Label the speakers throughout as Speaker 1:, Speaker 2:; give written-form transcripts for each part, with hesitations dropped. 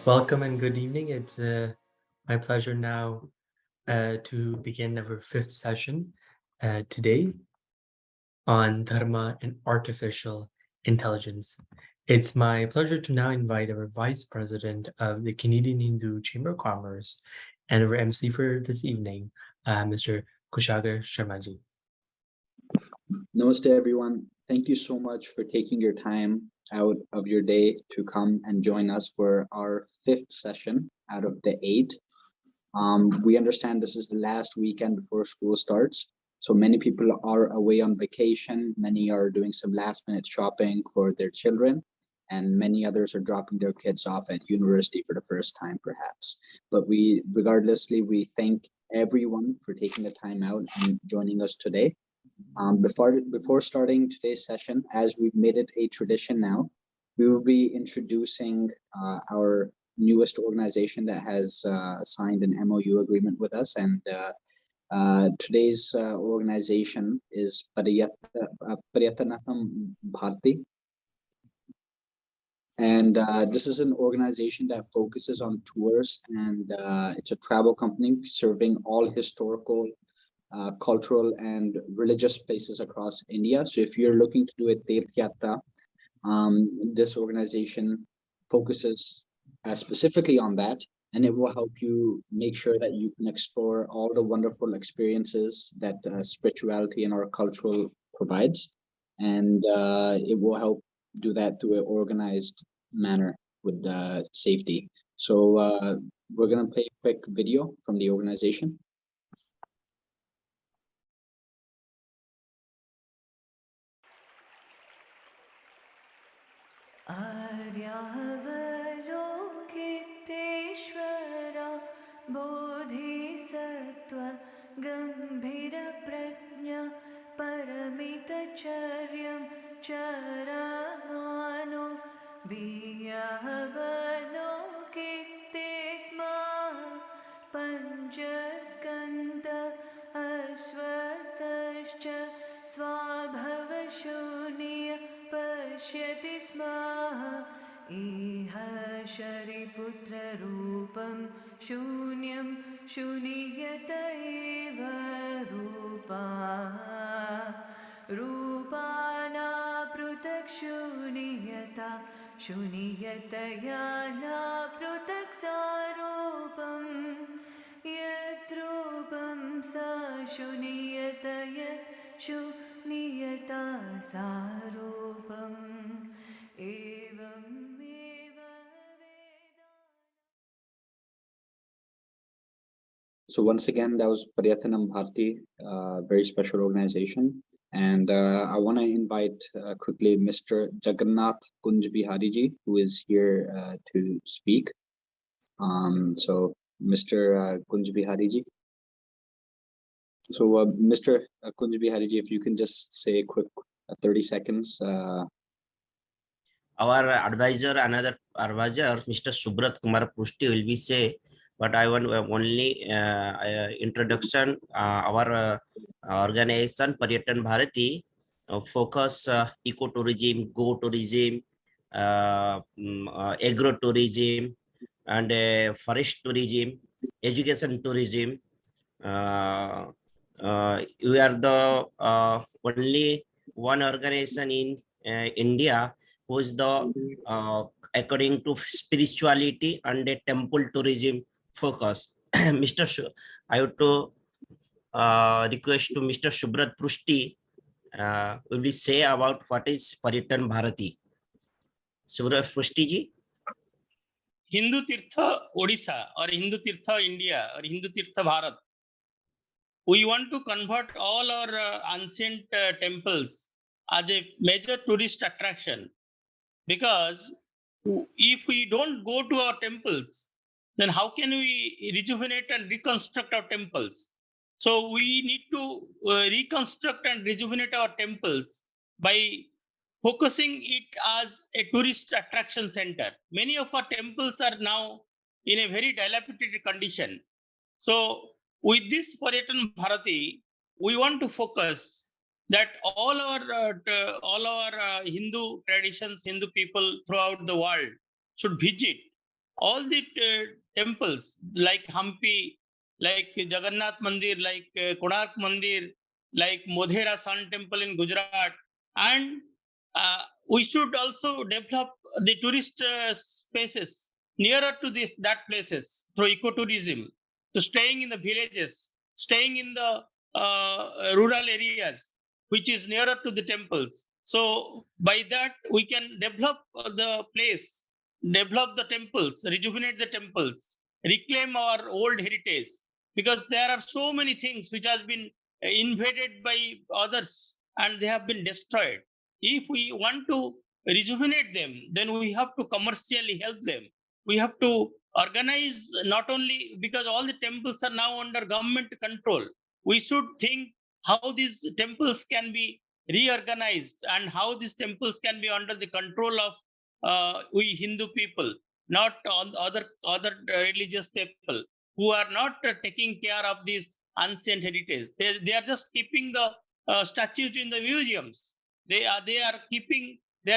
Speaker 1: Welcome and good evening. It's my pleasure now to begin our fifth session today on Dharma and Artificial Intelligence. It's my pleasure to now invite our Vice President of the Canadian Hindu Chamber of Commerce and our MC for this evening, Mr. Kushagar Sharmaji.
Speaker 2: Namaste, everyone. Thank you so much for taking your time out of your day to come and join us for our fifth session out of the eight. We understand this is the last weekend before school starts, so many people are away on vacation. Many are doing some last-minute shopping for their children, and many others are dropping their kids off at university for the first time, perhaps. But regardlessly, we thank everyone for taking the time out and joining us today. Before starting today's session, as we've made it a tradition now, we will be introducing our newest organization that has signed an MOU agreement with us. And today's organization is Paryatanatham Bharti. And this is an organization that focuses on tours, and it's a travel company serving all historical, cultural and religious places across India. So if you're looking to do a Tirth Yatra, this organization focuses specifically on that, and it will help you make sure that you can explore all the wonderful experiences that spirituality and our cultural provides. And it will help do that through an organized manner with safety. So we're going to play a quick video from the organization.
Speaker 3: आर्यावलोकितेश्वरा बोधिसत्त्व गम्भीरप्रज्ञा परमितचर्यं चरमानो वियवलोकिते स्मः पञ्चस्कन्ध अश्वतश्च स्वाभवशून्य पश्यति स्म इह शरीपुत्ररूपं शून्यं शून्यत एव रूपाना पृथक् शून्यता शून्यतया न पृथक् सारूपं यद्रूपं स शून्यत यत् शून्यता सारूपम् एवमेव
Speaker 2: So once again, that was Paryatanam Bharti, very special organization. And I want to invite quickly Mr. Jagannath Kunj Bihariji, who is here to speak. So Mr. Kunj Bihariji. So Mr. Kunj Bihariji, if you can just say a quick 30 seconds.
Speaker 4: Our advisor, another advisor, Mr. Subrat Kumar Pushti will be say, but I want only introduction. Our organization Paryatan Bharati focus ecotourism, go tourism, agro-tourism, and forest tourism, education tourism. We are the only one organization in India who is the according to spirituality and a temple tourism focus. I would to request to Mr. Subrat Pushti will be say about what is Paryatan Bharati. Subrat Pushti ji.
Speaker 5: Hindu Tirtha Odisha or Hindu Tirtha India or Hindu Tirtha Bharat. We want to convert all our ancient temples as a major tourist attraction, because if we don't go to our temples, then how can we rejuvenate and reconstruct our temples? So we need to reconstruct and rejuvenate our temples by focusing it as a tourist attraction center. Many of our temples are now in a very dilapidated condition. So with this Paryatan Bharati, we want to focus that all our Hindu traditions, Hindu people throughout the world should visit all the temples like Hampi, like Jagannath Mandir, like Konark Mandir, like Modhera Sun Temple in Gujarat, and we should also develop the tourist spaces nearer to that places through ecotourism, to staying in the villages, staying in the rural areas, which is nearer to the temples. So by that we can develop the place, develop the temples, rejuvenate the temples, reclaim our old heritage, because there are so many things which has been invaded by others and they have been destroyed. If we want to rejuvenate them, then we have to commercially help them. We have to organize, not only because all the temples are now under government control. We should think how these temples can be reorganized and how these temples can be under the control of we Hindu people, not all other religious people who are not taking care of these ancient heritage. They are just keeping the statues in the museums. They are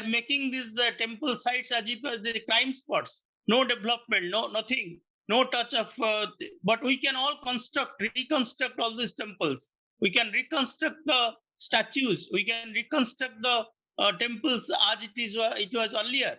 Speaker 5: making these temple sites as if the crime spots. No development, no nothing, no touch of. But we can all reconstruct all these temples. We can reconstruct the statues. We can reconstruct the temples as it was earlier.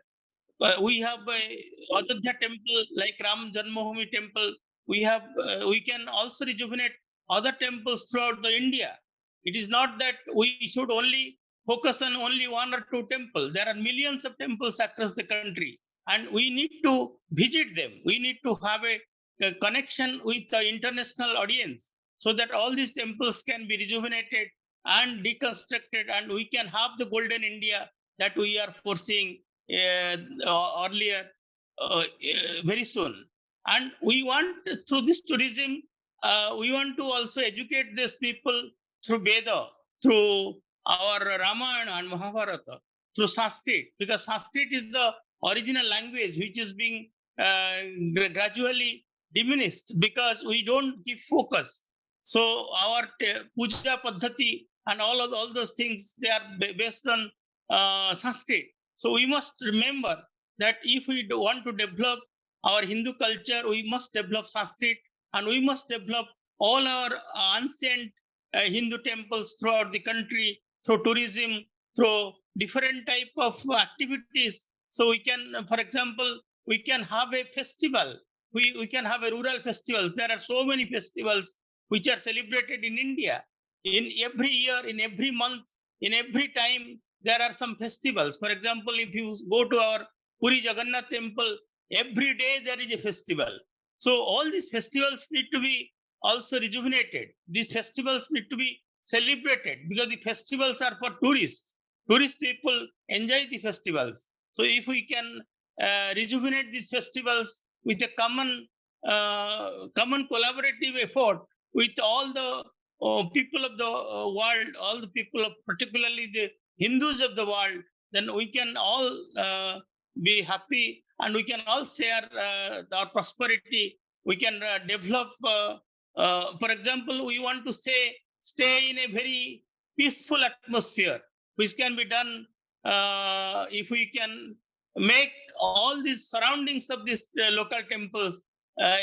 Speaker 5: We have a Ayodhya temple like Ram Janmabhoomi temple. We can also rejuvenate other temples throughout the India. It is not that we should only focus on only one or two temples. There are millions of temples across the country, and we need to visit them. We need to have a connection with the international audience so that all these temples can be rejuvenated and reconstructed, and we can have the golden India that we are foreseeing earlier very soon. And we want, through this tourism, we want to also educate these people through Veda, through our Ramayana and Mahabharata, through Sanskrit, because Sanskrit is the original language which is being gradually diminished because we don't give focus. So our puja paddhati and all those things, they are based on Sanskrit. So we must remember that if we want to develop our Hindu culture, we must develop Sanskrit, and we must develop all our ancient Hindu temples throughout the country through tourism, through different type of activities. So we can, for example, we can have a festival. We can have a rural festival. There are so many festivals which are celebrated in India. In every year, in every month, in every time, there are some festivals. For example, if you go to our Puri Jagannath temple, every day there is a festival. So all these festivals need to be also rejuvenated. These festivals need to be celebrated because the festivals are for tourists. Tourist people enjoy the festivals. So if we can rejuvenate these festivals with a common collaborative effort with all the people of the world, all the people of particularly the Hindus of the world, then we can all be happy and we can all share our prosperity. We can develop, for example, we want to stay in a very peaceful atmosphere, which can be done if we can make all these surroundings of these local temples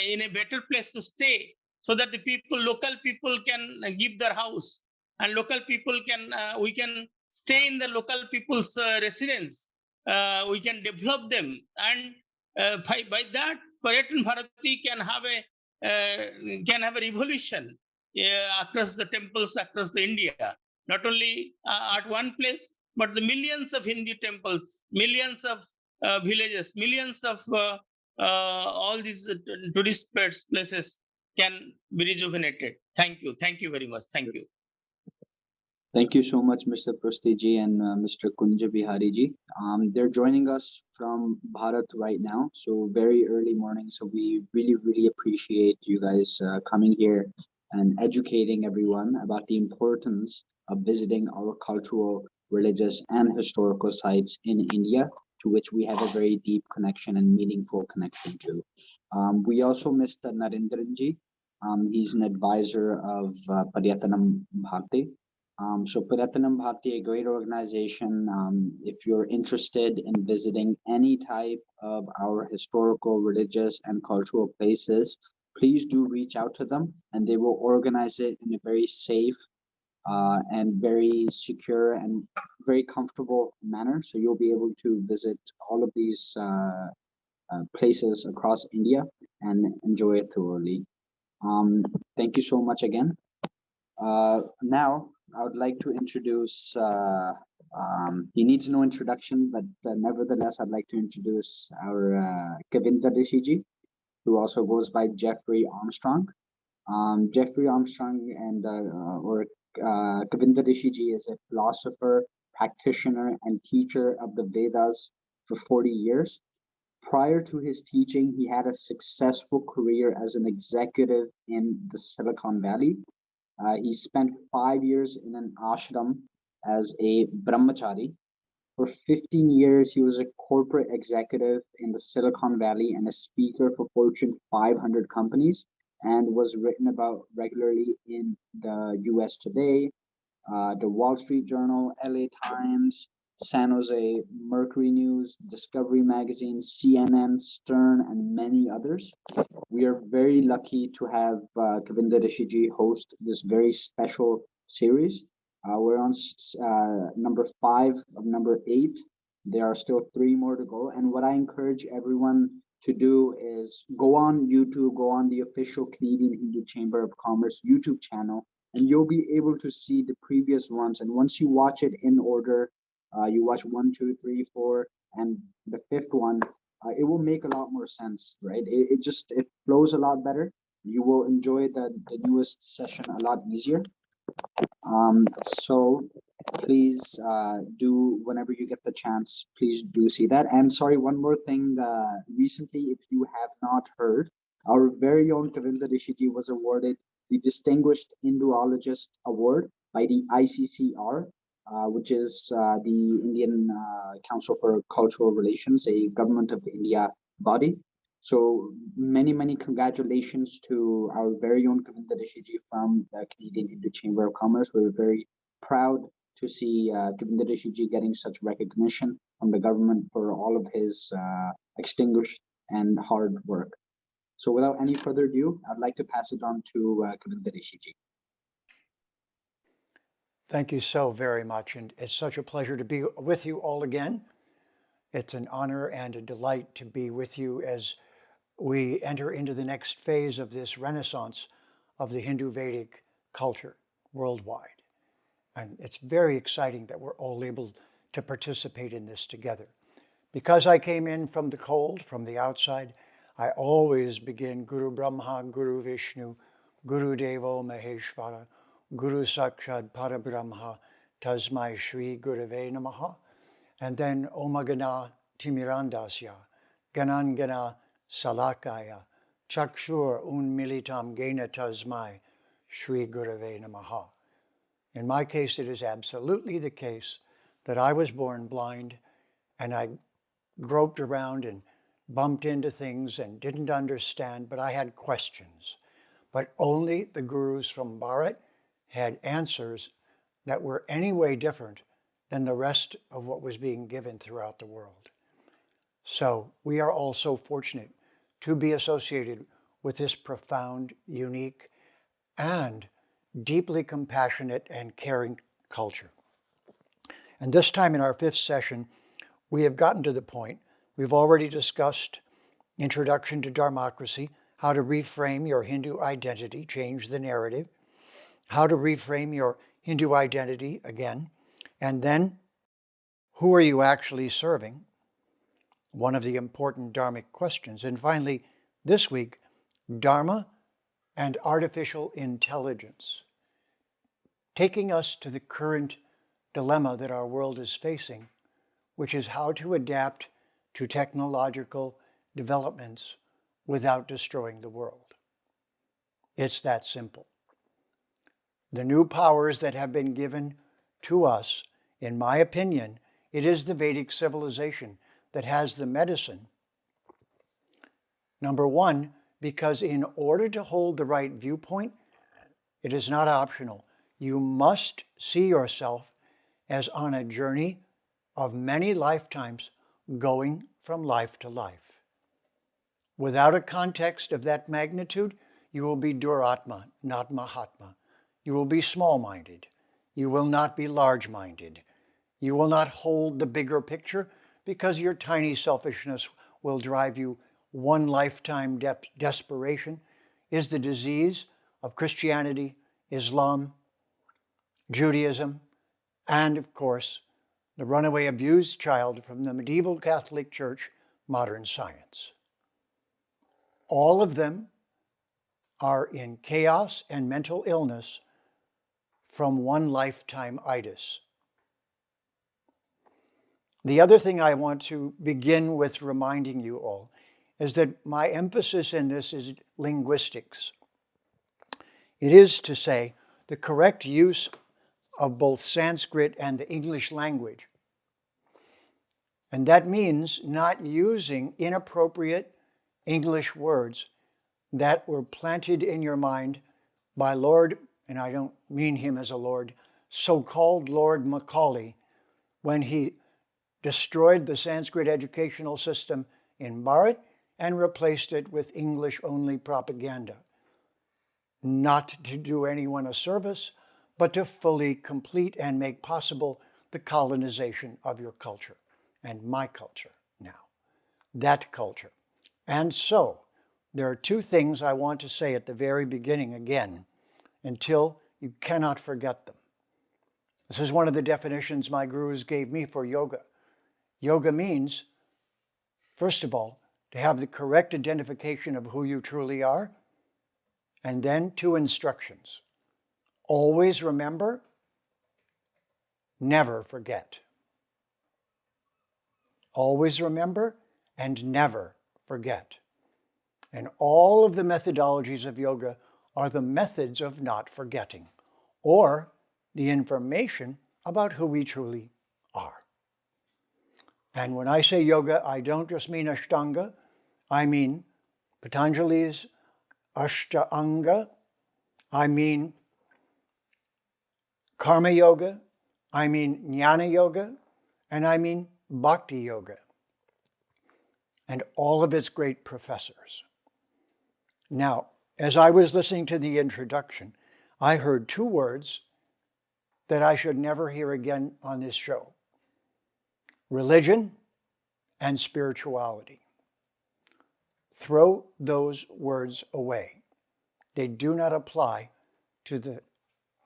Speaker 5: in a better place to stay, so that the local people can give their house, and local people can, we can stay in the local people's residence. We can develop them, and by that, Pariyatan Bharati can have a revolution across the temples across the India. Not only at one place, but the millions of Hindu temples, millions of villages, millions of all these tourist places can be rejuvenated. Thank you. Thank you very much. Thank you.
Speaker 2: Thank you so much, Mr. Prostiji and Mr. Kunja Bihari ji. They're joining us from Bharat right now, so very early morning. So we really appreciate you guys coming here and educating everyone about the importance of visiting our cultural, religious, and historical sites in India, to which we have a very deep connection and meaningful connection to. We also missed Narendran ji. He's an advisor of Pariyatanam Bharti. So Puratanam Bharti, a great organization. If you're interested in visiting any type of our historical, religious, and cultural places, please do reach out to them, and they will organize it in a very safe and very secure and very comfortable manner. So you'll be able to visit all of these places across India and enjoy it thoroughly. Thank you so much again. Now, I would like to introduce, he needs no introduction, but nevertheless, I'd like to introduce our Kavinda Rishiji, who also goes by Jeffrey Armstrong. Jeffrey Armstrong or Kavinda Rishiji is a philosopher, practitioner, and teacher of the Vedas for 40 years. Prior to his teaching, he had a successful career as an executive in the Silicon Valley. He spent 5 years in an ashram as a brahmachari. For 15 years, he was a corporate executive in the Silicon Valley and a speaker for Fortune 500 companies, and was written about regularly in the US Today, the Wall Street Journal, LA Times, San Jose Mercury News, Discovery Magazine, CNN, Stern, and many others. We are very lucky to have Kavinda Rishiji host this very special series. We're on number 5 of number 8. There are still 3 more to go. And what I encourage everyone to do is go on YouTube, go on the official Canadian Hindu Chamber of Commerce YouTube channel, and you'll be able to see the previous ones. And once you watch it in order, you watch 1, 2, 3, 4, and the 5th one, it will make a lot more sense, right? It flows a lot better. You will enjoy the newest session a lot easier. So please do, whenever you get the chance, please do see that. And sorry, one more thing. Recently, if you have not heard, our very own Kavinda Rishiji was awarded the Distinguished Hinduologist Award by the ICCR, which is the Indian Council for Cultural Relations, a government of India body. So many congratulations to our very own Kavinda Rishiji from the Canadian Hindu Chamber of Commerce. We're very proud to see Kavinda Rishiji getting such recognition from the government for all of his extinguished and hard work. So without any further ado, I'd like to pass it on to Kavinda Rishiji.
Speaker 6: Thank you so very much. And it's such a pleasure to be with you all again. It's an honor and a delight to be with you as we enter into the next phase of this renaissance of the Hindu Vedic culture worldwide. And it's very exciting that we're all able to participate in this together. Because I came in from the cold, from the outside, I always begin Guru Brahma, Guru Vishnu, Guru Devo Maheshvara, Guru Sakshat Parabrahma, Tasmai Shri Gurave Namaha, and then Omagana Timirandasya, Ganangana Salakaya, Chakshur Unmilitam Gena Tasmai, Shri Gurave Namaha. In my case, it is absolutely the case that I was born blind and I groped around and bumped into things and didn't understand, but I had questions. But only the gurus from Bharat had answers that were any way different than the rest of what was being given throughout the world. So we are all so fortunate to be associated with this profound, unique, and deeply compassionate and caring culture. And this time in our 5th session, we have gotten to the point. We've already discussed Introduction to Dharmocracy, how to reframe your Hindu identity, change the narrative, how to reframe your Hindu identity again, and then who are you actually serving? One of the important dharmic questions. And finally, this week, Dharma and artificial intelligence, taking us to the current dilemma that our world is facing, which is how to adapt to technological developments without destroying the world. It's that simple. The new powers that have been given to us, in my opinion, it is the Vedic civilization that has the medicine. Number one, because in order to hold the right viewpoint, it is not optional. You must see yourself as on a journey of many lifetimes going from life to life. Without a context of that magnitude, you will be Duratma, not Mahatma. You will be small-minded. You will not be large-minded. You will not hold the bigger picture because your tiny selfishness will drive you. One lifetime desperation is the disease of Christianity, Islam, Judaism, and of course, the runaway abused child from the medieval Catholic Church, modern science. All of them are in chaos and mental illness from one lifetime itis. The other thing I want to begin with reminding you all is that my emphasis in this is linguistics. It is to say the correct use of both Sanskrit and the English language. And that means not using inappropriate English words that were planted in your mind by Lord, and I don't mean him as a lord, so-called Lord Macaulay, when he destroyed the Sanskrit educational system in Bharat and replaced it with English-only propaganda. Not to do anyone a service, but to fully complete and make possible the colonization of your culture and my culture now, that culture. And so, there are two things I want to say at the very beginning again, until you cannot forget them. This is one of the definitions my gurus gave me for yoga. Yoga means, first of all, to have the correct identification of who you truly are, and then two instructions. Always remember, never forget. Always remember and never forget. And all of the methodologies of yoga are the methods of not forgetting, or the information about who we truly are. And when I say yoga, I don't just mean Ashtanga, I mean Patanjali's Ashtanga, I mean Karma Yoga, I mean Jnana Yoga, and I mean Bhakti Yoga, and all of its great professors. Now, as I was listening to the introduction, I heard two words that I should never hear again on this show: religion and spirituality. Throw those words away. They do not apply to the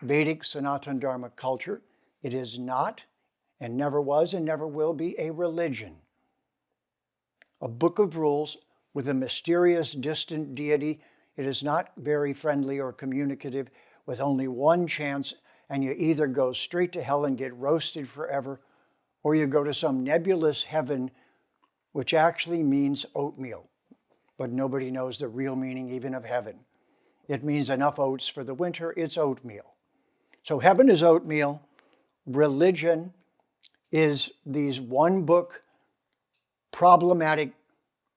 Speaker 6: Vedic Sanatana Dharma culture. It is not, and never was, and never will be a religion. A book of rules with a mysterious, distant deity. It is not very friendly or communicative, with only one chance, and you either go straight to hell and get roasted forever, or you go to some nebulous heaven, which actually means oatmeal. But nobody knows the real meaning even of heaven. It means enough oats for the winter, it's oatmeal. So heaven is oatmeal. Religion is these one book problematic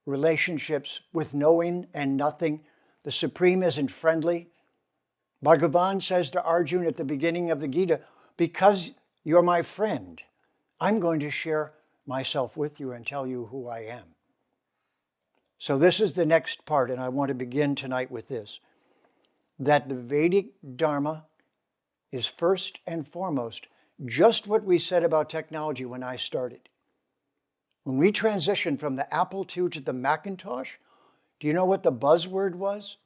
Speaker 6: relationships with knowing and nothing. The Supreme isn't friendly. Bhagavan says to Arjuna at the beginning of the Gita, because you're my friend, I'm going to share myself with you and tell you who I am. So this is the next part, and I want to begin tonight with this, that the Vedic Dharma is first and foremost just what we said about technology when I started. When we transitioned from the Apple II to the Macintosh, do you know what the buzzword was?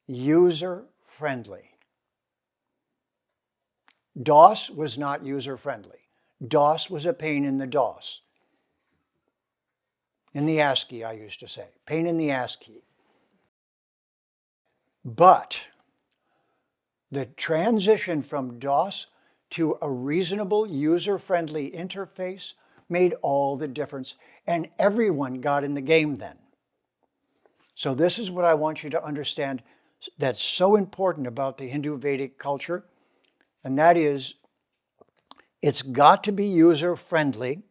Speaker 6: User-friendly. DOS was not user-friendly. DOS was a pain in the DOS. In the ASCII, I used to say. Pain in the ASCII. But the transition from DOS to a reasonable user-friendly interface made all the difference, and everyone got in the game then. So this is what I want you to understand that's so important about the Hindu Vedic culture, and that is it's got to be user-friendly,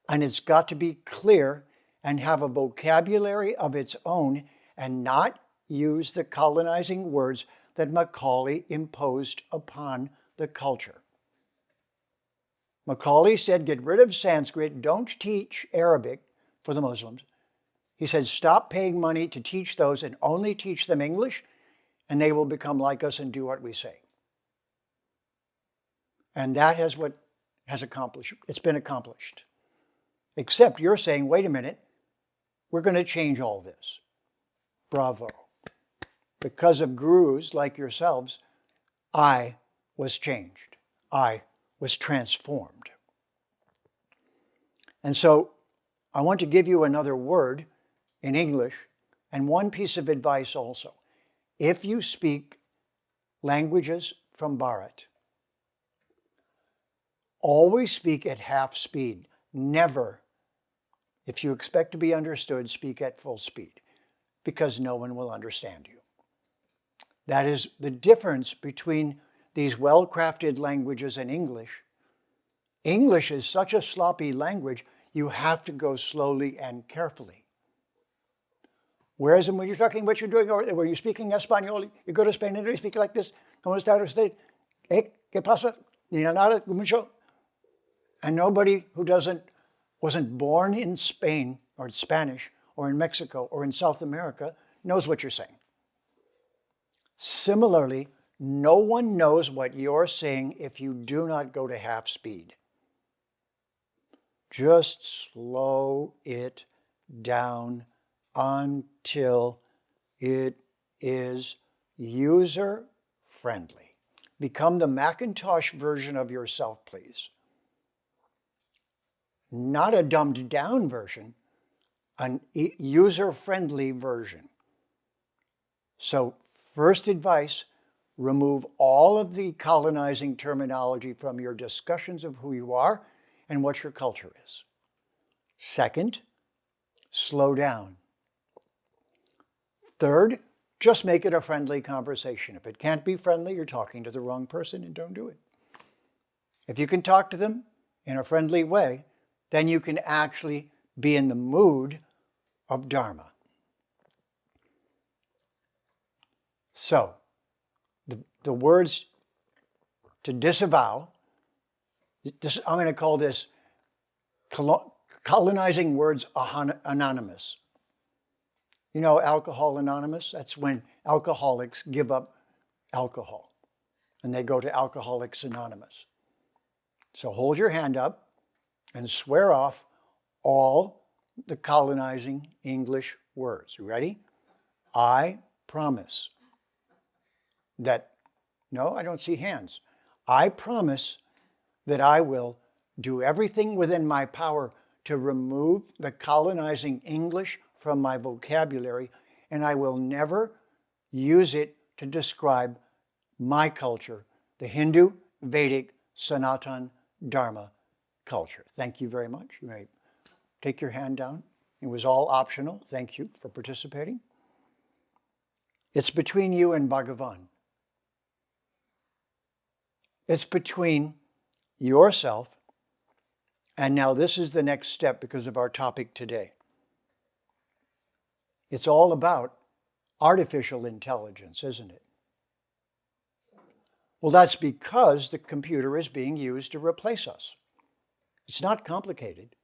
Speaker 6: and it's got to be clear and have a vocabulary of its own and not use the colonizing words that Macaulay imposed upon the culture. Macaulay said, get rid of Sanskrit, don't teach Arabic for the Muslims. He said, stop paying money to teach those and only teach them English, and they will become like us and do what we say. And that is what has accomplished. It's been accomplished. Except you're saying, wait a minute, we're going to change all this. Bravo. Because of gurus like yourselves, I was changed. I was transformed. And so I want to give you another word in English and one piece of advice also. If you speak languages from Bharat, always speak at half speed. Never, if you expect to be understood, speak at full speed, because no one will understand you. That is the difference between these well-crafted languages and English. English is such a sloppy language, you have to go slowly and carefully. Whereas when you're talking what you're doing, or when you're speaking Espanol, you go to Spain and they speak like this. ¿Cómo está usted? ¿Qué pasa? Ni nada, mucho. And nobody who wasn't born in Spain or in Spanish or in Mexico or in South America knows what you're saying. Similarly, no one knows what you're saying if you do not go to half speed. Just slow it down until it is user-friendly. Become the Macintosh version of yourself, please. Not a dumbed-down version, an user-friendly version. So, first advice, remove all of the colonizing terminology from your discussions of who you are and what your culture is. Second, slow down. Third, just make it a friendly conversation. If it can't be friendly, you're talking to the wrong person and don't do it. If you can talk to them in a friendly way, then you can actually be in the mood of Dharma. So, the words to disavow, I'm going to call this colonizing words anonymous. You know Alcohol Anonymous? That's when alcoholics give up alcohol and they go to Alcoholics Anonymous. So hold your hand up and swear off all the colonizing English words. You ready? I promise that, no, I don't see hands. I promise that I will do everything within my power to remove the colonizing English from my vocabulary, and I will never use it to describe my culture, the Hindu, Vedic, Sanatan, Dharma culture. Thank you very much. You may take your hand down. It was all optional. Thank you for participating. It's between you and Bhagavan. It's between yourself, and now this is the next step because of our topic today. It's all about artificial intelligence, isn't it? Well, that's because the computer is being used to replace us. It's not complicated.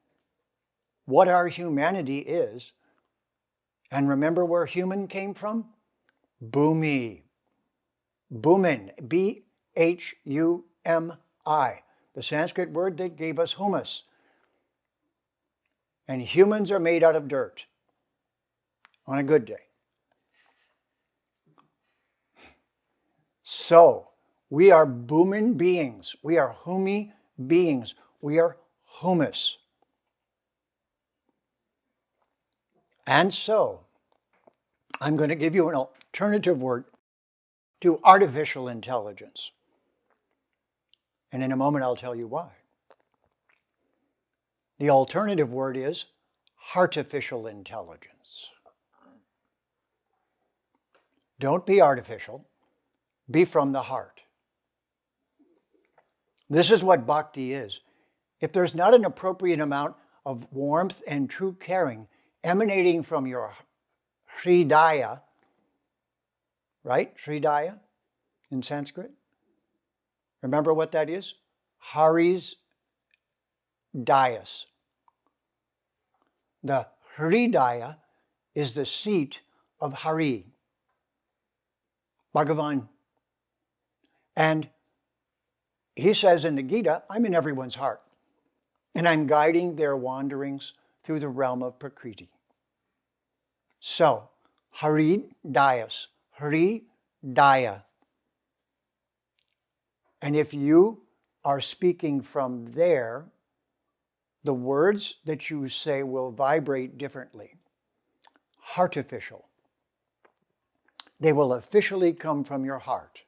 Speaker 6: What our humanity is, and remember where human came from? Bhumi. Bhumin, B-H-U-M-I. The Sanskrit word that gave us humus. And humans are made out of dirt on a good day. So, we are Bhumin beings. We are Humi beings. We are humus. And so, I'm going to give you an alternative word to artificial intelligence. And in a moment, I'll tell you why. The alternative word is artificial intelligence. Don't be artificial. Be from the heart. This is what bhakti is. If there's not an appropriate amount of warmth and true caring emanating from your hridaya, right? Hridaya, in Sanskrit? Remember what that is? Hari's dais. The Hridaya is the seat of Hari, Bhagavan. And he says in the Gita, I'm in everyone's heart, and I'm guiding their wanderings through the realm of Prakriti. So, Hridayas, Hridaya. And if you are speaking from there, the words that you say will vibrate differently. Heartificial. They will officially come from your heart.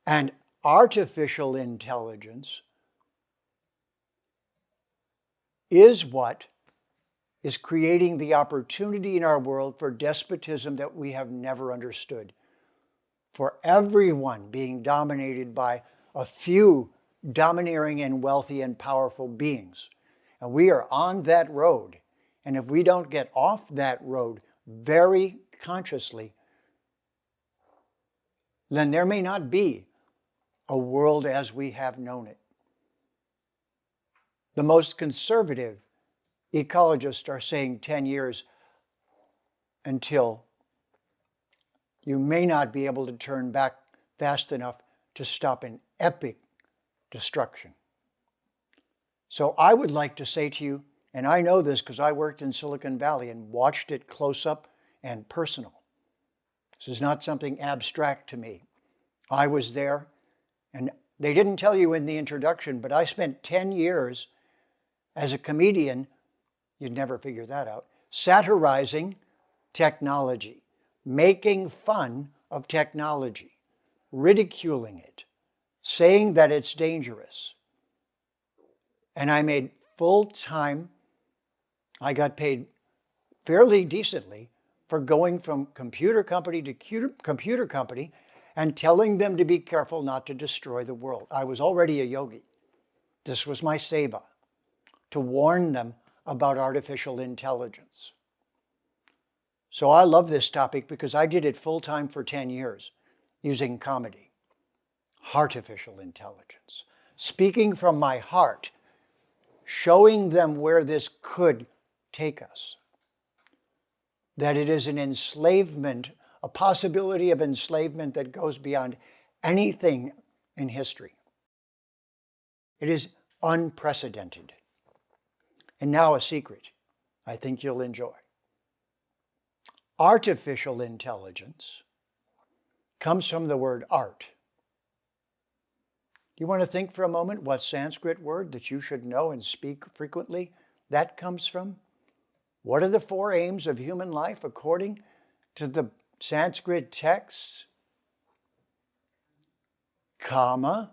Speaker 6: And artificial intelligence is what is creating the opportunity in our world for despotism that we have never understood. For everyone being dominated by a few domineering and wealthy and powerful beings. And we are on that road. And if we don't get off that road very consciously, then there may not be a world as we have known it. The most conservative ecologists are saying 10 years until you may not be able to turn back fast enough to stop an epic destruction. So I would like to say to you, and I know this because I worked in Silicon Valley and watched it close up and personal. This is not something abstract to me. I was there, and they didn't tell you in the introduction, but I spent 10 years as a comedian, you'd never figure that out, satirizing technology, making fun of technology, ridiculing it, saying that it's dangerous. And I made full-time, I got paid fairly decently for going from computer company to computer company and telling them to be careful not to destroy the world. I was already a yogi. This was my seva, to warn them about artificial intelligence. So I love this topic because I did it full-time for 10 years using comedy. Artificial intelligence. Speaking from my heart, showing them where this could take us. That it is an enslavement, a possibility of enslavement that goes beyond anything in history. It is unprecedented. And now a secret I think you'll enjoy. Artificial intelligence comes from the word art. Do you want to think for a moment what Sanskrit word that you should know and speak frequently that comes from? What are the four aims of human life according to the Sanskrit texts? Kama,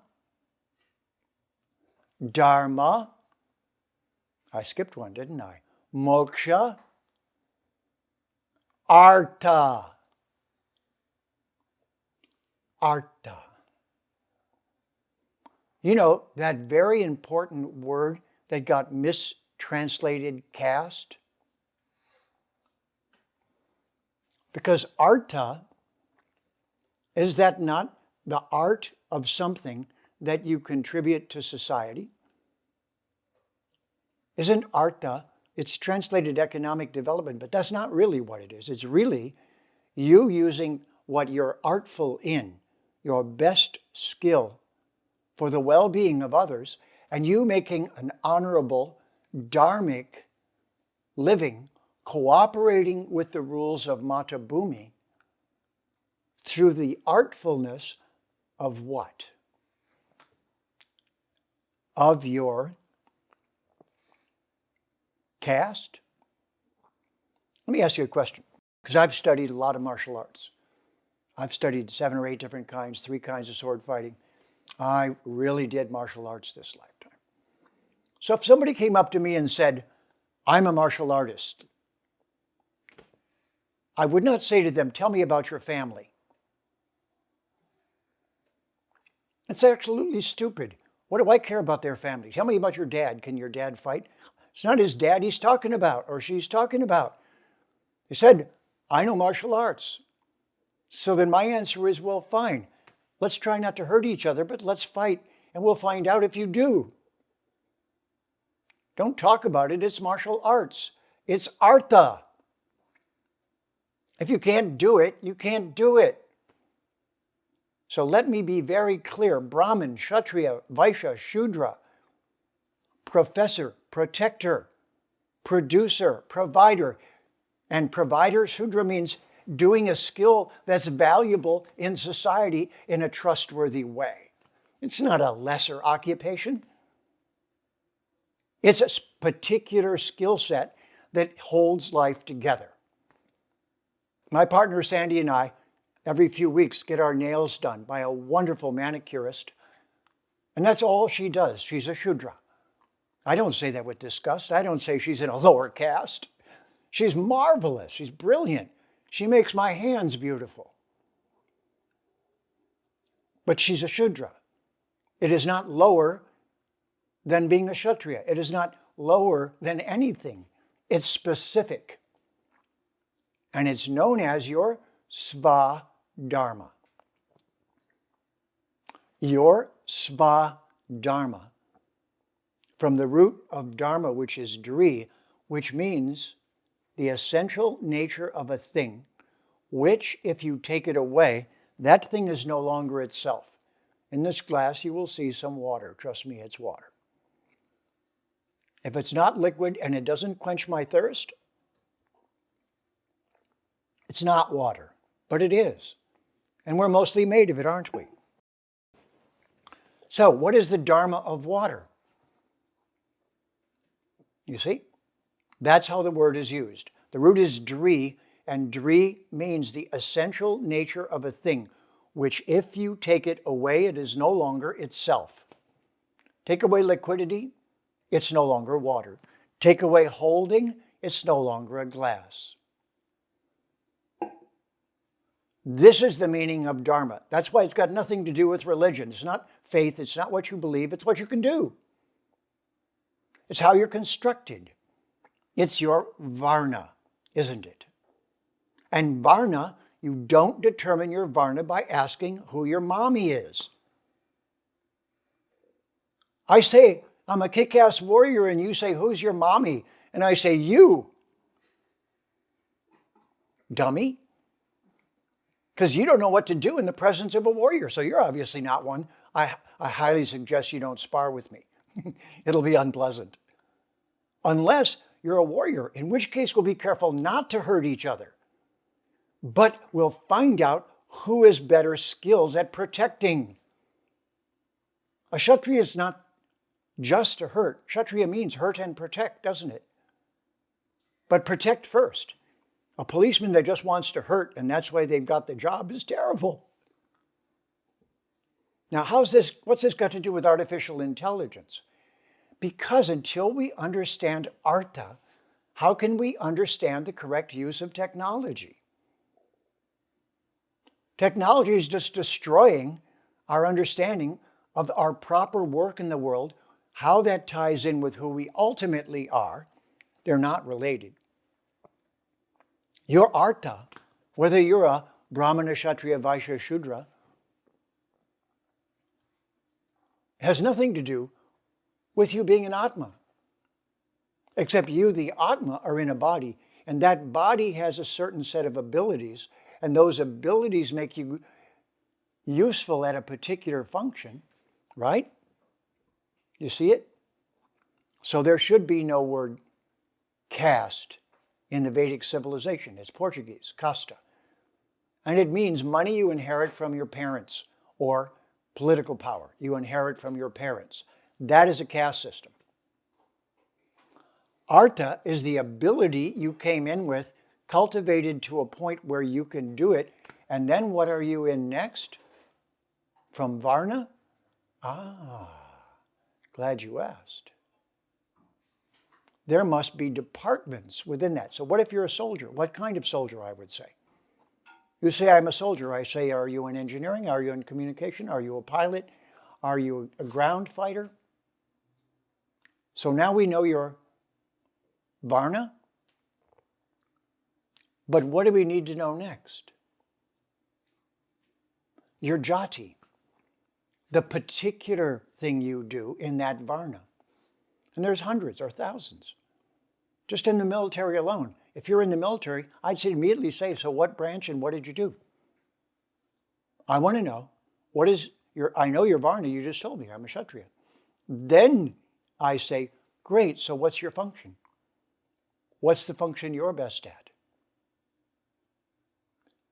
Speaker 6: Dharma, I skipped one, didn't I? Moksha, Artha. Artha. You know, that very important word that got mistranslated caste? Because artha, is that not the art of something that you contribute to society? Isn't artha, it's translated economic development, but that's not really what it is. It's really you using what you're artful in, your best skill for the well-being of others, and you making an honorable, dharmic living, cooperating with the rules of Mata Bhumi through the artfulness of what? Of your caste? Let me ask you a question, because I've studied a lot of martial arts. I've studied 7 or 8 different kinds, 3 kinds of sword fighting. I really did martial arts this lifetime. So if somebody came up to me and said, I'm a martial artist, I would not say to them, tell me about your family. It's absolutely stupid. What do I care about their family? Tell me about your dad. Can your dad fight? It's not his dad he's talking about or she's talking about. He said, I know martial arts. So then my answer is, well, fine. Let's try not to hurt each other, but let's fight, and we'll find out if you do. Don't talk about it. It's martial arts. It's artha. If you can't do it, you can't do it. So let me be very clear. Brahmin, Kshatriya, Vaishya, Shudra, professor, protector, producer, provider. And provider, Shudra means doing a skill that's valuable in society in a trustworthy way. It's not a lesser occupation. It's a particular skill set that holds life together. My partner Sandy and I, every few weeks, get our nails done by a wonderful manicurist. And that's all she does. She's a Shudra. I don't say that with disgust. I don't say she's in a lower caste. She's marvelous. She's brilliant. She makes my hands beautiful. But she's a Shudra. It is not lower than being a Kshatriya. It is not lower than anything. It's specific. And it's known as your Sva-dharma. Your Sva-dharma, from the root of dharma, which is dri, which means the essential nature of a thing, which if you take it away, that thing is no longer itself. In this glass, you will see some water. Trust me, it's water. If it's not liquid and it doesn't quench my thirst, it's not water, but it is. And we're mostly made of it, aren't we? So, what is the dharma of water? You see? That's how the word is used. The root is dri, and dri means the essential nature of a thing, which if you take it away, it is no longer itself. Take away liquidity, it's no longer water. Take away holding, it's no longer a glass. This is the meaning of dharma. That's why it's got nothing to do with religion. It's not faith, it's not what you believe, it's what you can do. It's how you're constructed. It's your varna, isn't it? And varna, you don't determine your varna by asking who your mommy is. I say, I'm a kick-ass warrior, and you say, who's your mommy? And I say, you. Dummy. Because you don't know what to do in the presence of a warrior, so you're obviously not one. I highly suggest you don't spar with me. It'll be unpleasant. Unless you're a warrior, in which case we'll be careful not to hurt each other. But we'll find out who has better skills at protecting. A Kshatriya is not just to hurt. Kshatriya means hurt and protect, doesn't it? But protect first. A policeman that just wants to hurt and that's why they've got the job is terrible. Now, what's this got to do with artificial intelligence? Because until we understand artha, how can we understand the correct use of technology? Technology is just destroying our understanding of our proper work in the world, how that ties in with who we ultimately are. They're not related. Your artha, whether you're a Brahmana, Kshatriya, Vaishya, Shudra, has nothing to do with you being an Atma. Except you, the Atma, are in a body, and that body has a certain set of abilities, and those abilities make you useful at a particular function, right? You see it? So there should be no word caste in the Vedic civilization. It's Portuguese, casta. And it means money you inherit from your parents, or political power you inherit from your parents. That is a caste system. Artha is the ability you came in with, cultivated to a point where you can do it. And then what are you in next? From Varna? Glad you asked. There must be departments within that. So what if you're a soldier? What kind of soldier, I would say? You say, I'm a soldier. I say, are you in engineering? Are you in communication? Are you a pilot? Are you a ground fighter? So now we know your Varna. But what do we need to know next? your jati, the particular thing you do in that varna. And there's hundreds or thousands. Just in the military alone. If you're in the military, I'd immediately say, so what branch and what did you do? I want to know, what is your, I know your varna, you just told me, I'm a Kshatriya. Then I say, great, so what's your function? What's the function you're best at?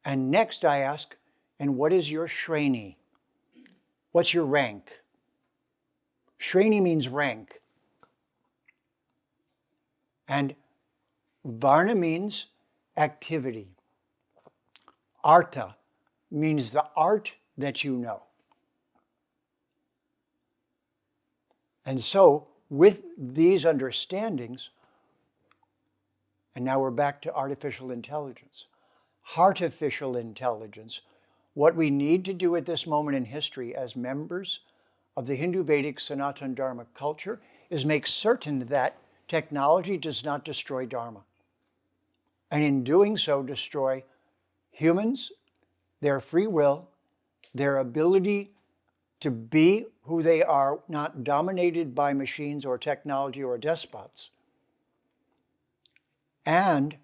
Speaker 6: And next I ask, and what is your Shreni? What's your rank? Shreni means rank. And Varna means activity. Artha means the art that you know. And so, with these understandings, and now we're back to artificial intelligence. Artificial intelligence, what we need to do at this moment in history as members of the Hindu Vedic Sanatana Dharma culture is make certain that technology does not destroy Dharma. And in doing so, destroy humans, their free will, their ability to be who they are, not dominated by machines or technology or despots. And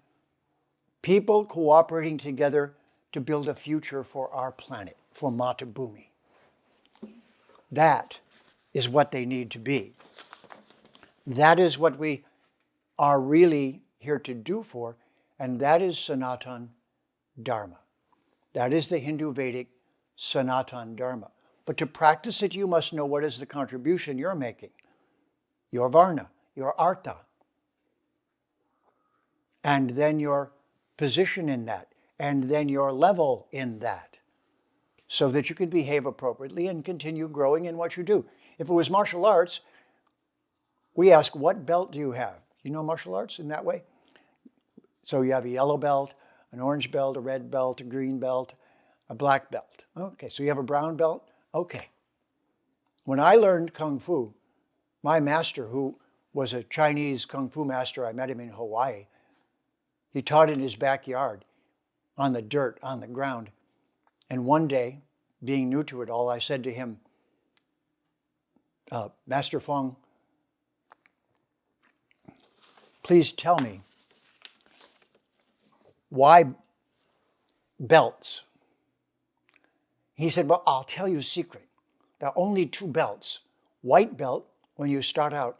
Speaker 6: people cooperating together to build a future for our planet, for Mata Bhumi. That is what they need to be. That is what we are really here to do for, and that is Sanatana Dharma. That is the Hindu Vedic Sanatana Dharma. But to practice it, you must know what is the contribution you're making, your varna, your artha, and then your position in that, and then your level in that, so that you can behave appropriately and continue growing in what you do. If it was martial arts, we ask, what belt do you have? You know martial arts in that way? So you have a yellow belt, an orange belt, a red belt, a green belt, a black belt. Okay, so you have a brown belt? Okay. When I learned Kung Fu, my master, who was a Chinese Kung Fu master, I met him in Hawaii, he taught in his backyard, on the dirt, on the ground. And one day, being new to it all, I said to him, Master Fong, please tell me, why belts? He said, well, I'll tell you a secret. There are only two belts. White belt when you start out,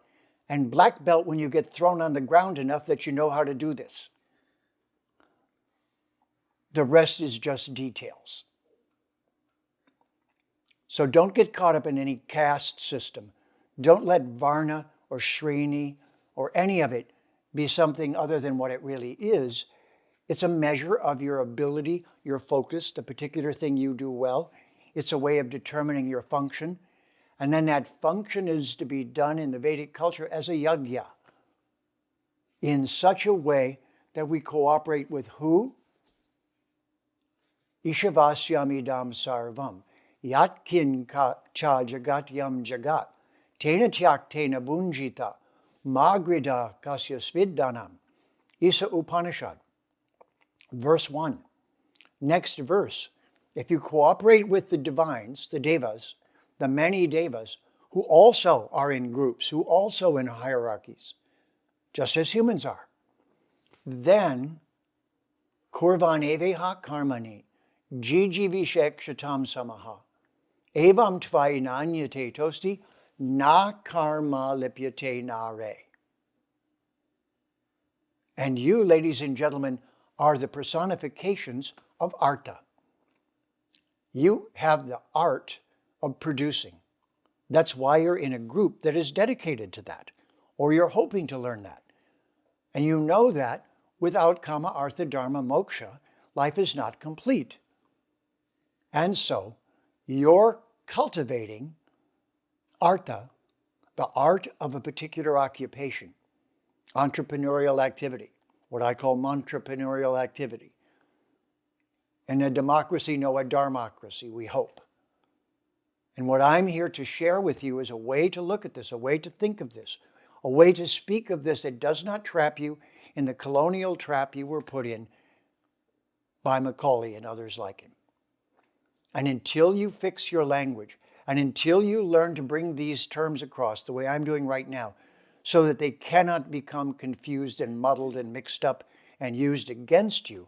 Speaker 6: and black belt when you get thrown on the ground enough that you know how to do this. The rest is just details. So don't get caught up in any caste system. Don't let Varna or Shreni or any of it be something other than what it really is. It's a measure of your ability, your focus, the particular thing you do well. It's a way of determining your function. And then that function is to be done in the Vedic culture as a yajna, in such a way that we cooperate with who? Ishavasyamidam sarvam, yatkin cha jagat yam jagat, tena tyak tena bunjita, magrida kasya sviddanam. Isa Upanishad, verse 1. Next verse, if you cooperate with the divines, the devas, the many devas, who also are in groups, who also in hierarchies, just as humans are, then kurvan eveha karmani, jijivishek shatam samaha, evam tvainanyate tosti, na karma lipyate nare. And you, ladies and gentlemen, are the personifications of artha. You have the art of producing. That's why you're in a group that is dedicated to that, or you're hoping to learn that. And you know that without kama, artha, dharma, moksha, life is not complete. And so you're cultivating artha, the art of a particular occupation, entrepreneurial activity, what I call entrepreneurial activity. In a democracy, no, a dharmocracy, we hope. And what I'm here to share with you is a way to look at this, a way to think of this, a way to speak of this that does not trap you in the colonial trap you were put in by Macaulay and others like him. And until you fix your language, and until you learn to bring these terms across the way I'm doing right now, so that they cannot become confused and muddled and mixed up and used against you,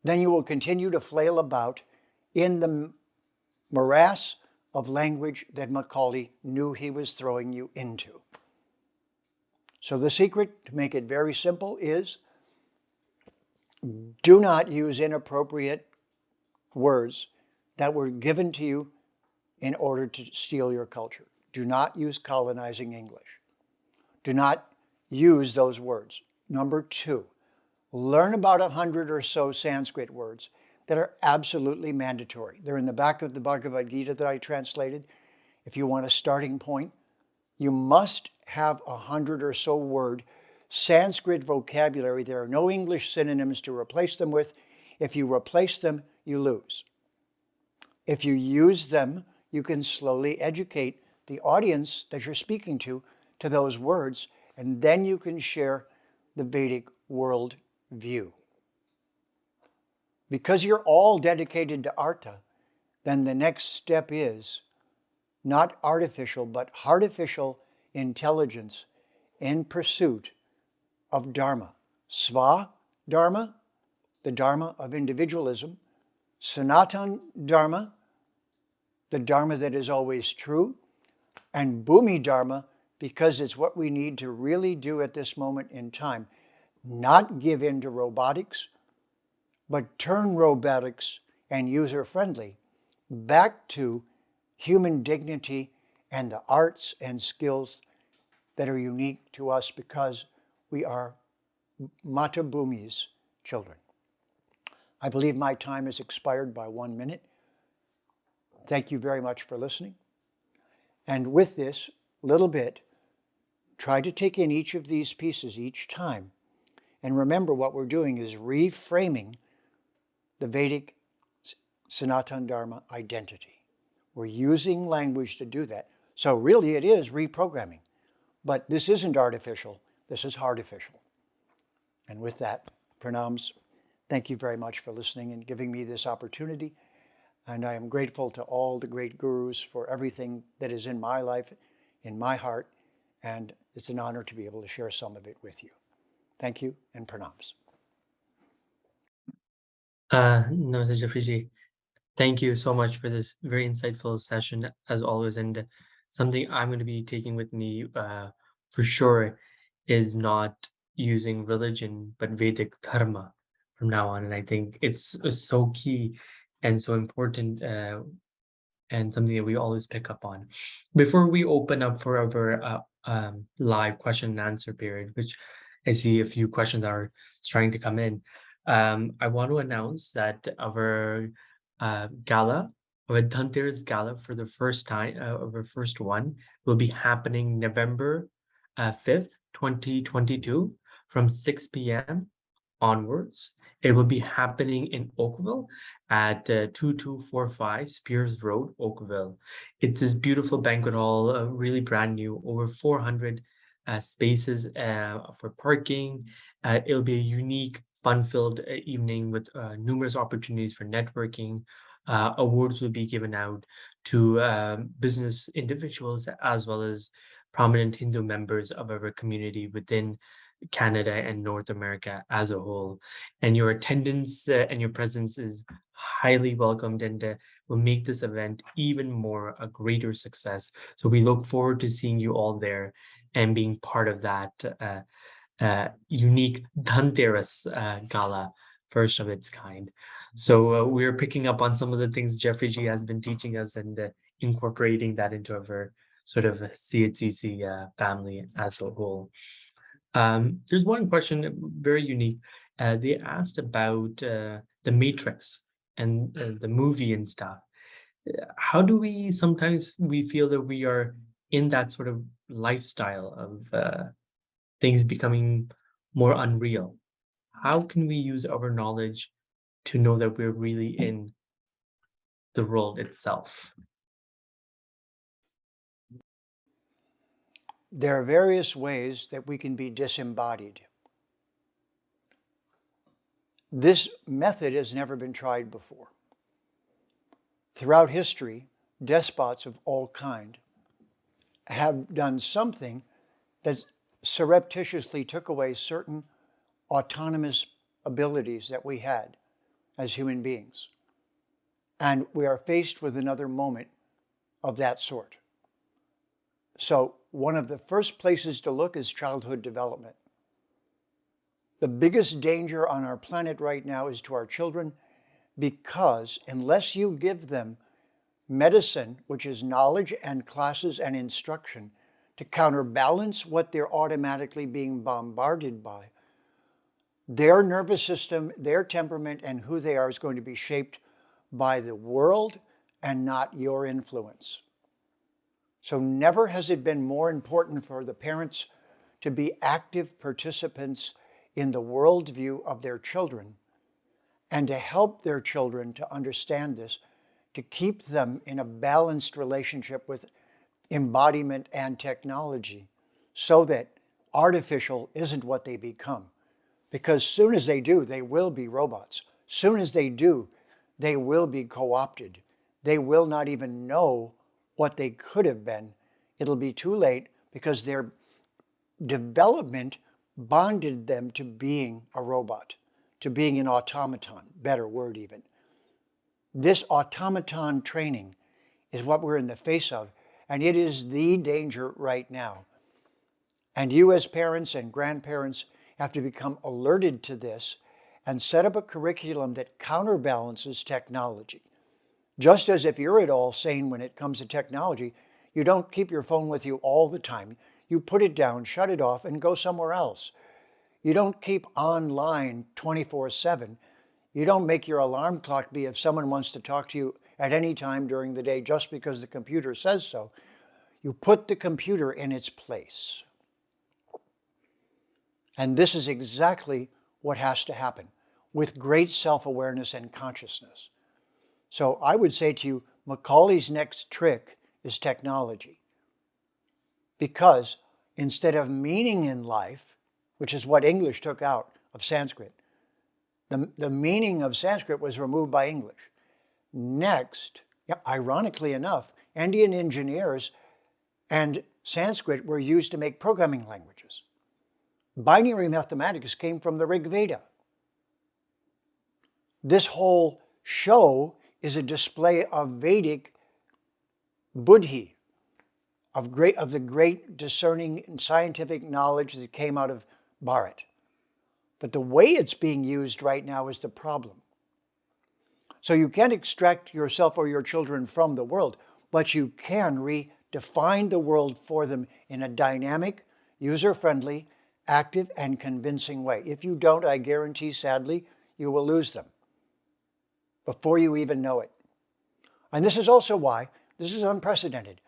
Speaker 6: then you will continue to flail about in the morass of language that Macaulay knew he was throwing you into. So the secret, to make it very simple, is do not use inappropriate words that were given to you in order to steal your culture. Do not use colonizing English. Do not use those words. Number two, learn about 100 or so Sanskrit words that are absolutely mandatory. They're in the back of the Bhagavad Gita that I translated. If you want a starting point, you must have 100 or so word Sanskrit vocabulary. There are no English synonyms to replace them with. If you replace them, you lose. If you use them, you can slowly educate the audience that you're speaking to those words, and then you can share the Vedic world view. Because you're all dedicated to Artha, then the next step is not artificial, but heartificial intelligence in pursuit of Dharma. Sva Dharma, the Dharma of individualism. Sanatan Dharma, the Dharma that is always true. And Bhumi Dharma, because it's what we need to really do at this moment in time. Not give in to robotics, but turn robotics and user-friendly back to human dignity and the arts and skills that are unique to us because we are Mata Bhumi's children. I believe my time has expired by 1 minute. Thank you very much for listening. And with this little bit, try to take in each of these pieces each time. And remember, what we're doing is reframing the Vedic Sanatana Dharma identity. We're using language to do that. So really it is reprogramming. But this isn't artificial, this is heartificial. And with that, pranams. Thank you very much for listening and giving me this opportunity. And I am grateful to all the great gurus for everything that is in my life, in my heart, and it's an honor to be able to share some of it with you. Thank you and pranams.
Speaker 1: Namaste, Jeffrey. Thank you so much for this very insightful session, as always. And something I'm going to be taking with me for sure is not using religion, but Vedic Dharma from now on. And I think it's so key and so important and something that we always pick up on. Before we open up for our live question and answer period, which I see a few questions are starting to come in, I want to announce that our gala, our Dhanteras gala for the first time, our first one, will be happening November 5th, 2022 from 6 p.m. onwards. It will be happening in Oakville at 2245 Spears Road, Oakville. It's this beautiful banquet hall, really brand new, over 400 spaces for parking. It'll be a unique, fun-filled evening with numerous opportunities for networking. Awards will be given out to business individuals as well as prominent Hindu members of our community within Canada and North America as a whole. And your attendance and your presence is highly welcomed and will make this event even more a greater success. So we look forward to seeing you all there and being part of that unique Dhanteras gala, first of its kind. So we're picking up on some of the things Jeffrey G has been teaching us and incorporating that into our sort of CHCC family as a whole. There's one question, very unique. They asked about the Matrix and the movie and stuff. How do we sometimes we feel that we are in that sort of lifestyle of things becoming more unreal? How can we use our knowledge to know that we're really in the world itself?
Speaker 6: There are various ways that we can be disembodied. This method has never been tried before. throughout history, despots of all kind have done something that surreptitiously took away certain autonomous abilities that we had as human beings. And we are faced with another moment of that sort. So one of the first places to look is childhood development. The biggest danger on our planet right now is to our children, because unless you give them medicine, which is knowledge and classes and instruction, to counterbalance what they're automatically being bombarded by, their nervous system, their temperament, and who they are is going to be shaped by the world and not your influence. So never has it been more important for the parents to be active participants in the worldview of their children and to help their children to understand this, to keep them in a balanced relationship with embodiment and technology, so that artificial isn't what they become. Because soon as they do, they will be robots. Soon as they do, they will be co-opted. They will not even know what they could have been. It'll be too late, because their development bonded them to being a robot, to being an automaton, better word even. This automaton training is what we're in the face of, and it is the danger right now. And you as parents and grandparents have to become alerted to this and set up a curriculum that counterbalances technology. Just as if you're at all sane when it comes to technology, you don't keep your phone with you all the time. You put it down, shut it off, and go somewhere else. You don't keep online 24/7. You don't make your alarm clock be if someone wants to talk to you at any time during the day just because the computer says so. You put the computer in its place. And this is exactly what has to happen, with great self-awareness and consciousness. So I would say to you, Macaulay's next trick is technology. Because instead of meaning in life, which is what English took out of Sanskrit, the meaning of Sanskrit was removed by English. Next, ironically enough, Indian engineers and Sanskrit were used to make programming languages. Binary mathematics came from the Rig Veda. This whole show is a display of Vedic buddhi, of the great discerning and scientific knowledge that came out of Bharat. But the way it's being used right now is the problem. So you can't extract yourself or your children from the world, but you can redefine the world for them in a dynamic, user-friendly, active, and convincing way. If you don't, I guarantee, sadly, you will lose them before you even know it. And this is also why this is unprecedented.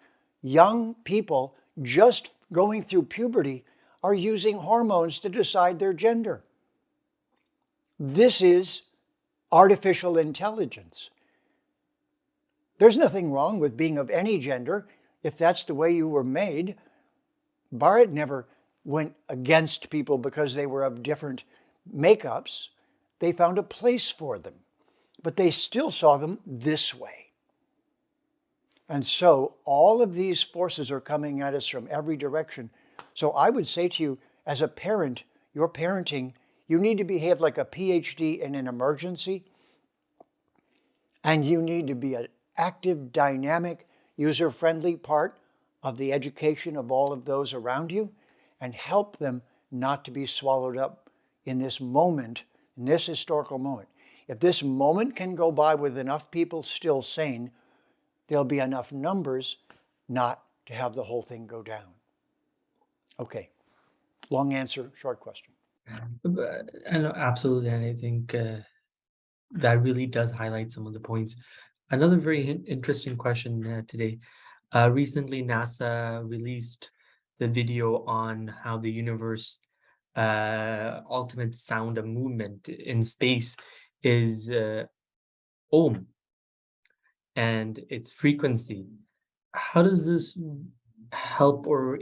Speaker 6: Young people just going through puberty are using hormones to decide their gender. This is artificial intelligence. There's nothing wrong with being of any gender if that's the way you were made. Bharat never went against people because they were of different makeups. They found a place for them, but they still saw them this way. And so all of these forces are coming at us from every direction. So I would say to you, as a parent, your parenting, you need to behave like a PhD in an emergency, and you need to be an active, dynamic, user-friendly part of the education of all of those around you, and help them not to be swallowed up in this moment, in this historical moment. If this moment can go by with enough people still sane, there'll be enough numbers not to have the whole thing go down. Okay, long answer, short question.
Speaker 1: And absolutely, and I think that really does highlight some of the points. Another very interesting question today. Recently, NASA released the video on how the universe ultimate sound of movement in space is Om and its frequency. How does this help or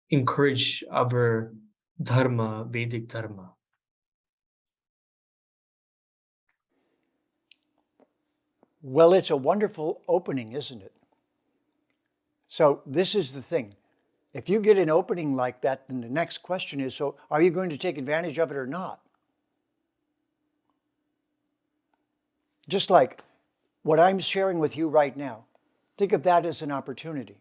Speaker 1: encourage our dharma, Vedic dharma?
Speaker 6: Well, it's a wonderful opening, isn't it? So this is the thing. If you get an opening like that, then the next question is, so are you going to take advantage of it or not? Just like what I'm sharing with you right now, think of that as an opportunity.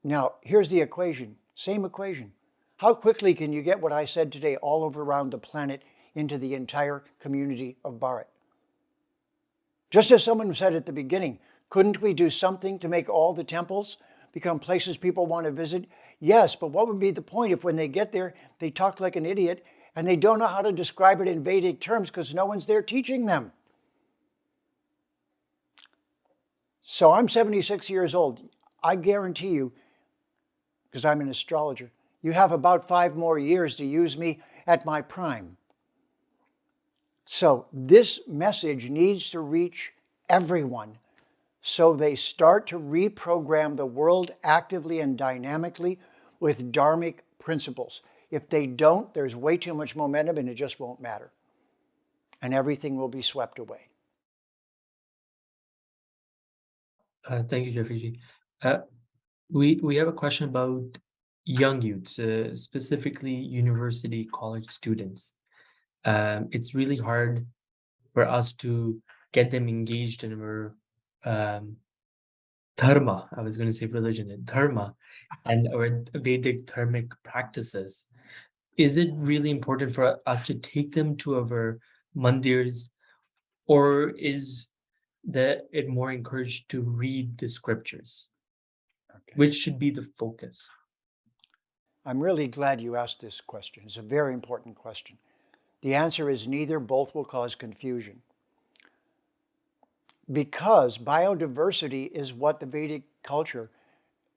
Speaker 6: Now, here's the equation, same equation. How quickly can you get what I said today all over around the planet into the entire community of Bharat? Just as someone said at the beginning, couldn't we do something to make all the temples become places people want to visit? Yes, but what would be the point if when they get there, they talk like an idiot and they don't know how to describe it in Vedic terms because no one's there teaching them? So I'm 76 years old. I guarantee you, because I'm an astrologer, you have about 5 more years to use me at my prime. So this message needs to reach everyone so they start to reprogram the world actively and dynamically with dharmic principles. If they don't, there's way too much momentum and it just won't matter. And everything will be swept away.
Speaker 1: Thank you, Jeffrey G. We have a question about young youths, specifically university college students. It's really hard for us to get them engaged in our dharma. I was going to say religion, dharma, and our Vedic dharmic practices. Is it really important for us to take them to our mandirs, or is it more encouraged to read the scriptures?
Speaker 6: Okay.
Speaker 1: Which should be the focus?
Speaker 6: I'm really glad you asked this question. It's a very important question. The answer is neither. Both will cause confusion. Because biodiversity is what the Vedic culture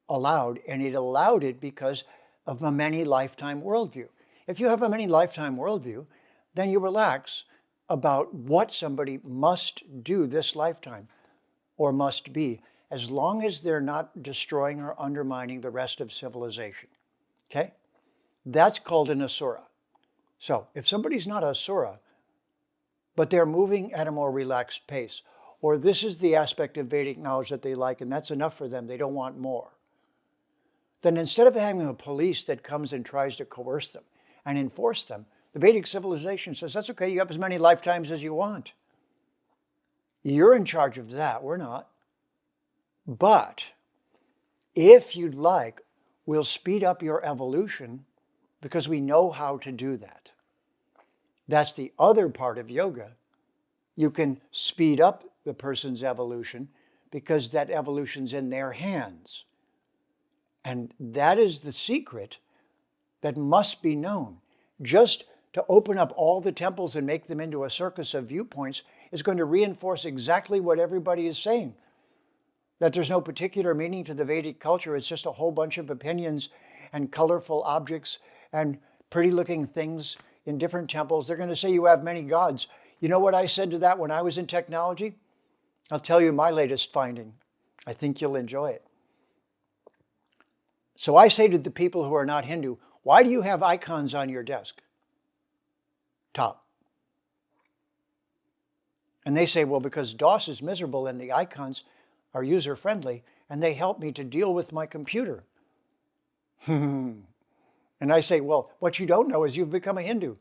Speaker 6: allowed, and it allowed it because of a many lifetime worldview. If you have a many lifetime worldview, then you relax about what somebody must do this lifetime or must be, as long as they're not destroying or undermining the rest of civilization. Okay? That's called an asura. So if somebody's not asura, but they're moving at a more relaxed pace, or this is the aspect of Vedic knowledge that they like and that's enough for them, they don't want more, then instead of having a police that comes and tries to coerce them and enforce them, the Vedic civilization says, that's okay, you have as many lifetimes as you want. You're in charge of that, we're not. But if you'd like, we'll speed up your evolution because we know how to do that. That's the other part of yoga. You can speed up the person's evolution because that evolution's in their hands. And that is the secret that must be known. Just to open up all the temples and make them into a circus of viewpoints is going to reinforce exactly what everybody is saying. That there's no particular meaning to the Vedic culture. It's just a whole bunch of opinions and colorful objects and pretty looking things in different temples. They're going to say you have many gods. You know what I said to that when I was in technology? I'll tell you my latest finding. I think you'll enjoy it. So I say to the people who are not Hindu, why do you have icons on your desk? Top. And they say, well, because DOS is miserable and the icons are user-friendly and they help me to deal with my computer. And I say, well, what you don't know is you've become a Hindu.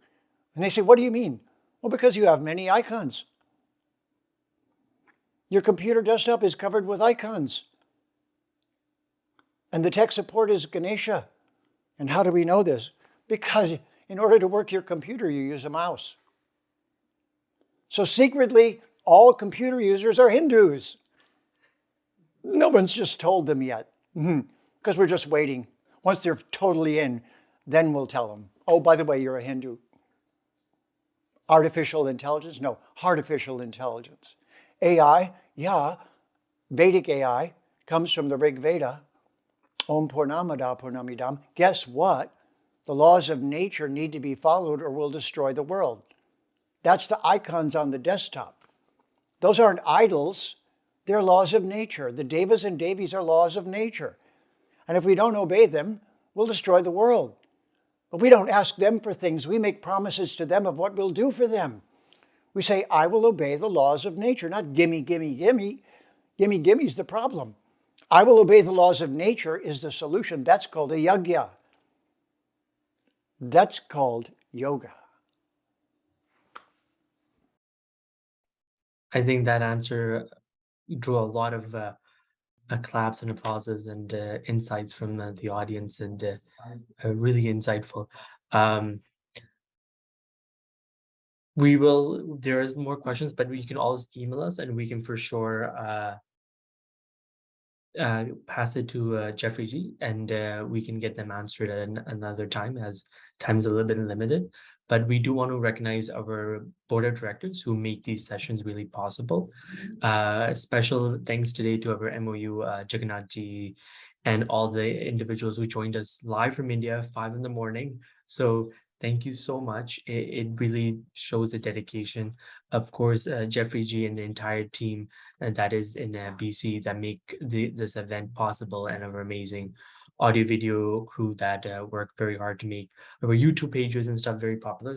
Speaker 6: And they say, what do you mean? Well, because you have many icons. Your computer desktop is covered with icons. And the tech support is Ganesha. And how do we know this? Because in order to work your computer, you use a mouse. So secretly, all computer users are Hindus. No one's just told them yet, because we're just waiting. Once they're totally in, then we'll tell them, oh, by the way, you're a Hindu. Artificial intelligence? No, artificial intelligence. AI, yeah, Vedic AI comes from the Rig Veda. Om Purnamada Purnamidam. Guess what? The laws of nature need to be followed or we'll destroy the world. That's the icons on the desktop. Those aren't idols. They're laws of nature. The devas and devis are laws of nature. And if we don't obey them, we'll destroy the world. But we don't ask them for things. We make promises to them of what we'll do for them. We say, I will obey the laws of nature, not gimme, gimme, gimme. Gimme, gimme's the problem. I will obey the laws of nature is the solution. That's called a yajna. That's called yoga.
Speaker 1: I think that answer drew a lot of claps and applauses and insights from the audience, and really insightful. There is more questions, but you can always email us and we can for sure pass it to Jeffrey G, and we can get them answered at another time, as time is a little bit limited. But we do want to recognize our board of directors who make these sessions really possible. Special thanks today to our MOU, Jagannath Ji, and all the individuals who joined us live from India, 5 a.m. So thank you so much. It really shows the dedication. Of course, Jeffrey G and the entire team that is in BC that make this event possible, and our amazing audio video crew that work very hard to make our YouTube pages and stuff very popular,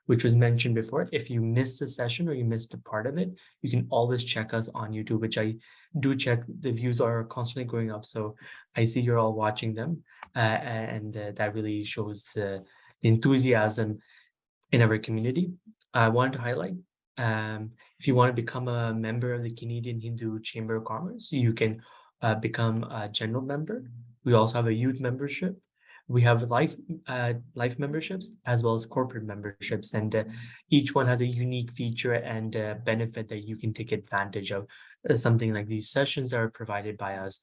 Speaker 1: which was mentioned before. If you missed the session or you missed a part of it, you can always check us on YouTube, which I do check. The views are constantly going up, so I see you're all watching them, and that really shows the enthusiasm in our community. I wanted to highlight, if you want to become a member of the Canadian Hindu Chamber of Commerce, you can become a general member. We also have a youth membership. We have life memberships as well as corporate memberships, and each one has a unique feature and benefit that you can take advantage of. Something like these sessions that are provided by us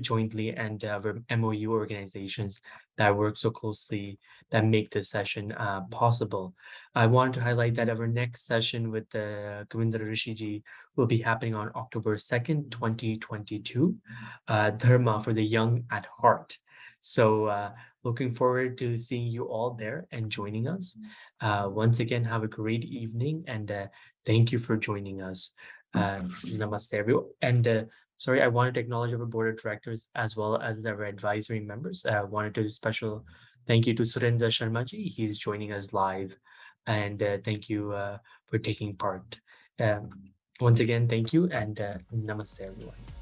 Speaker 1: jointly, and our MOU organizations that work so closely that make this session possible. I wanted to highlight that our next session with Kavindra Rishiji will be happening on October 2nd, 2022, Dharma for the Young at Heart. So looking forward to seeing you all there and joining us. Once again, have a great evening, and thank you for joining us. Namaste, everyone. And sorry, I wanted to acknowledge our board of directors as well as our advisory members. Wanted to special thank you to Surendra Sharmaji. He's joining us live, and thank you for taking part. Once again, thank you, and namaste, everyone.